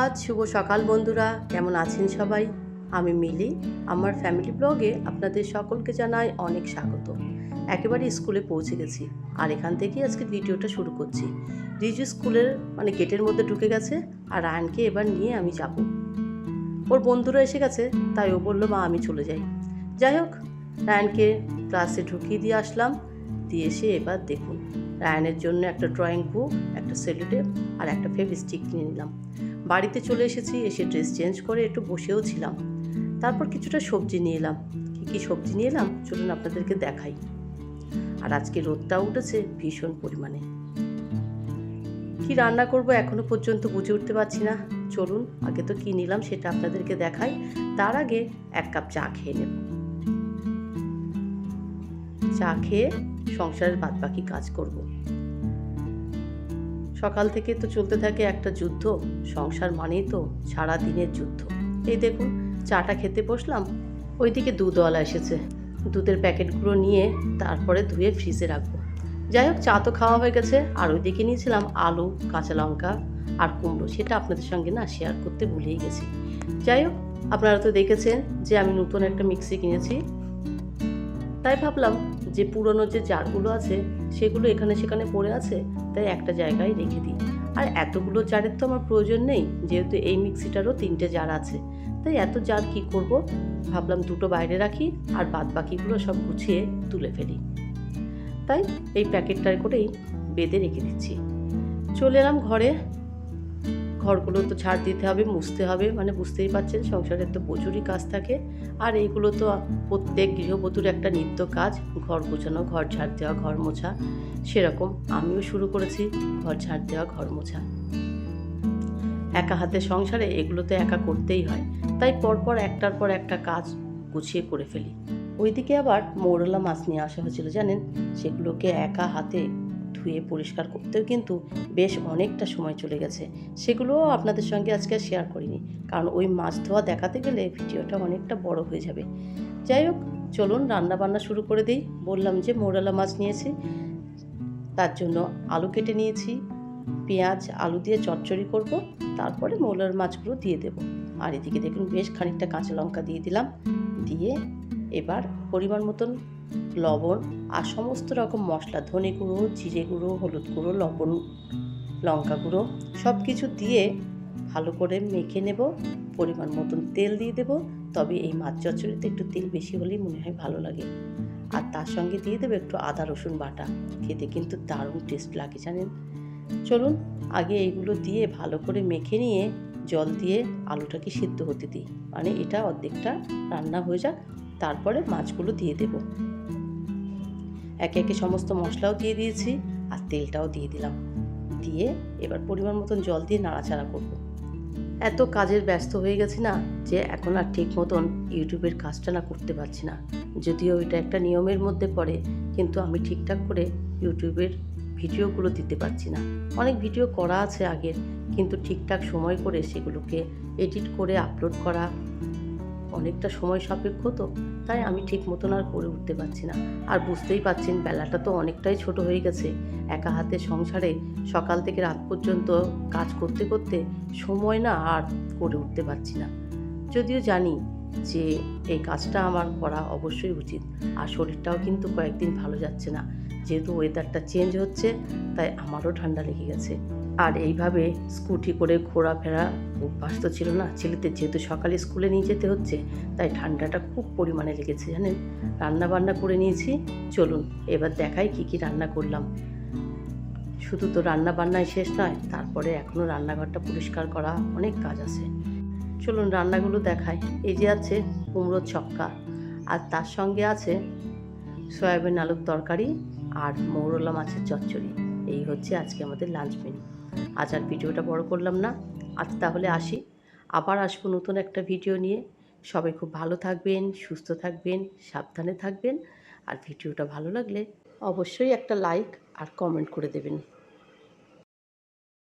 সুপ্রভাত, শুভ সকাল বন্ধুরা। কেমন আছেন সবাই? আমি মিলি। আমার ফ্যামিলি ব্লগে আপনাদের সকলকে জানাই অনেক স্বাগত। একেবারে স্কুলে পৌঁছে গেছি আর এখান থেকেই আজকে ভিডিওটা শুরু করছি। রিজু স্কুলের গেটের মধ্যে ঢুকে গেছে আর রায়ানকে এবার নিয়ে আমি যাব। ওর বন্ধুরা এসে গেছে, তাই ও বললো মা আমি চলে যাই। যাই হোক, রায়ানকে ক্লাসে ঢুকিয়ে দিয়ে আসলাম। দিয়ে এসে এবার দেখুন, রায়ানের জন্য একটা ড্রয়িং বুক, একটা সেলোটেপ আর একটা ফেভিস্টিক কিনে নিলাম। বাড়িতে চলে এসেছি, এসে ড্রেস চেঞ্জ করে একটু বসেও ছিলাম। তারপর কিছুটা সবজি নিয়ে এলাম। কী সবজি নিয়ে এলাম চলুন আপনাদেরকে দেখাই। আর আজকে রোদটাও উঠেছে ভীষণ পরিমাণে। কি রান্না করব এখনো পর্যন্ত বুঝে উঠতে পারছি না। চলুন আগে তো কি নিলাম সেটা আপনাদেরকে দেখাই। তার আগে এক কাপ চা খেয়ে নেব। চা খেয়ে সংসারের বাদবাকি কাজ করব। সকাল থেকে তো চলতে থাকে একটা যুদ্ধ। সংসার মানেই তো সারা দিনের যুদ্ধ। এই দেখুন, চাটা খেতে বসলাম, ওইদিকে দুধওয়ালা এসেছে। দুধের প্যাকেটগুলো নিয়ে তারপরে ধুয়ে ফ্রিজে রাখবো। যাই হোক, চা তো খাওয়া হয়ে গেছে। আর ওইদিকে নিয়েছিলাম আলু, কাঁচা লঙ্কা আর কুমড়ো। সেটা আপনাদের সঙ্গে শেয়ার করতে ভুলেই গেছি। যাই হোক, আপনারা তো দেখেছেন যে আমি নতুন একটা মিক্সি কিনেছি। তাই ভাবলাম যে পুরনো যে জারগুলো আছে সেগুলো এখানে সেখানে পড়ে আছে, তাই একটা জায়গায় রেখে দিই। আর এতগুলো জারের তো আমার প্রয়োজন নেই, যেহেতু এই মিক্সিটারও 3টে জার আছে। তাই এত জার কি করব, ভাবলাম 2টো বাইরে রাখি আর বাদ বাকিগুলো সব গুছিয়ে তুলে ফেলি। তাই এই প্যাকেটটার করেই বেঁধে রেখে দিচ্ছি। চলে এলাম ঘরে। ঘরগুলো তো ঝাড় দিতে হবে, মুছতে হবে, বুঝতেই পারছেন সংসারের তো প্রচুরই কাজ থাকে। আর এইগুলো তো প্রত্যেক গৃহবধূর একটা নিত্য কাজ, ঘর গোছানো, ঘর ঝাড় দেওয়া, ঘর মোছা। সেরকম আমিও শুরু করেছি ঘর ঝাড় দেওয়া, ঘর মোছা। একা হাতে সংসারে এগুলো তো একা করতেই হয়, তাই পরপর একটার পর একটা কাজ গুছিয়ে করে ফেলি। ওইদিকে আবার মৌরলা মাছ নিয়ে আসা হয়েছিল জানেন, সেগুলোকে একা হাতে ধুয়ে পরিষ্কার করতেও কিন্তু বেশ অনেকটা সময় চলে গেছে। সেগুলোও আপনাদের সঙ্গে আজকে শেয়ার করিনি, কারণ ওই মাছ ধোয়া দেখাতে গেলে ভিডিওটা অনেকটা বড় হয়ে যাবে। যাই হোক, চলুন রান্না বান্না শুরু করে দিই। বললাম যে মৌরলা মাছ নিয়েছি, তার জন্য আলু কেটে নিয়েছি। পেঁয়াজ আলু দিয়ে চচ্চড়ি করব, তারপরে মৌরলার মাছগুলো দিয়ে দেব। আর এদিকে দেখুন বেশ খানিকটা কাঁচা লঙ্কা দিয়ে দিলাম। দিয়ে এবার পরিমাণ মতন লবণ আর সমস্ত রকম মশলা, ধনে গুঁড়ো, জিরে গুঁড়ো, হলুদ গুঁড়ো, লবণ, লঙ্কা গুঁড়ো সব কিছু দিয়ে ভালো করে মেখে নেব। পরিমাণ মতন তেল দিয়ে দেব, তবে এই মাছ চচ্চড়িতে একটু তেল বেশি হলেই মনে হয় ভালো লাগে। আর তার সঙ্গে দিয়ে দেবো একটু আদা রসুন বাটা, খেতে কিন্তু দারুণ টেস্ট লাগে জানেন। চলুন আগে এইগুলো দিয়ে ভালো করে মেখে নিয়ে জল দিয়ে আলুটাকে সিদ্ধ হতে দিই, এটা অর্ধেকটা রান্না হয়ে যাক, তারপরে মাছগুলো দিয়ে দেব। একে একে সমস্ত মশলাও দিয়ে দিয়েছি আর তেলটাও দিয়ে দিলাম। দিয়ে এবার পরিমাণ মতন জল দিয়ে নাড়াচাড়া করব। এত কাজের ব্যস্ত হয়ে গেছি না যে এখন আর ঠিক মতন ইউটিউবের কাজটা করতে পারছি না। যদিও এটা একটা নিয়মের মধ্যে পড়ে, কিন্তু আমি ঠিকঠাক করে ইউটিউবের ভিডিওগুলো দিতে পারছি না। অনেক ভিডিও করা আছে আগের, কিন্তু ঠিকঠাক সময় করে সেগুলোকে এডিট করে আপলোড করা অনেকটা সময় সাপেক্ষ, তো তাই আমি ঠিক মতন আর করে উঠতে পারছি না। আর বুঝতেই পারছেন বেলাটা তো অনেকটাই ছোট হয়ে গেছে। একা হাতে সংসারে সকাল থেকে রাত পর্যন্ত কাজ করতে করতে সময় আর করে উঠতে পারছি না। যদিও জানি যে এই কাজটা আমার করা অবশ্যই উচিত। আর শরীরটাও কিন্তু কয়েকদিন ভালো যাচ্ছে না, যেহেতু ওয়েদারটা চেঞ্জ হচ্ছে, তাই আমারও ঠান্ডা লেগে গেছে। আর এইভাবে স্কুটি করে ঘোরাফেরা অভ্যাস তো ছিল না ছেলেদের, যেহেতু সকালে স্কুলে নিয়ে যেতে হচ্ছে, তাই ঠান্ডাটা খুব পরিমাণে লেগেছে জানেন। রান্না বান্না করে নিয়েছি, চলুন এবার দেখাই কি রান্না করলাম। শুধু তো রান্না বান্নায় শেষ নয়, তারপরে এখনও রান্নাঘরটা পরিষ্কার করা অনেক কাজ আছে। চলুন রান্নাগুলো দেখাই। এই যে আছে কুমড়োর ছক্কা, আর তার সঙ্গে আছে সয়াবিন আলুর তরকারি আর মৌরলা মাছের চচ্চড়ি। এই হচ্ছে আজকে আমাদের লাঞ্চ মেনু। আজ আর ভিডিওটা বড় করলাম না, আজ তাহলে আসি। আবার আসবো নতুন একটা ভিডিও নিয়ে। সবাই খুব ভালো থাকবেন, সুস্থ থাকবেন, সাবধানে থাকবেন। আর ভিডিওটা ভালো লাগলে অবশ্যই একটা লাইক আর কমেন্ট করে দেবেন।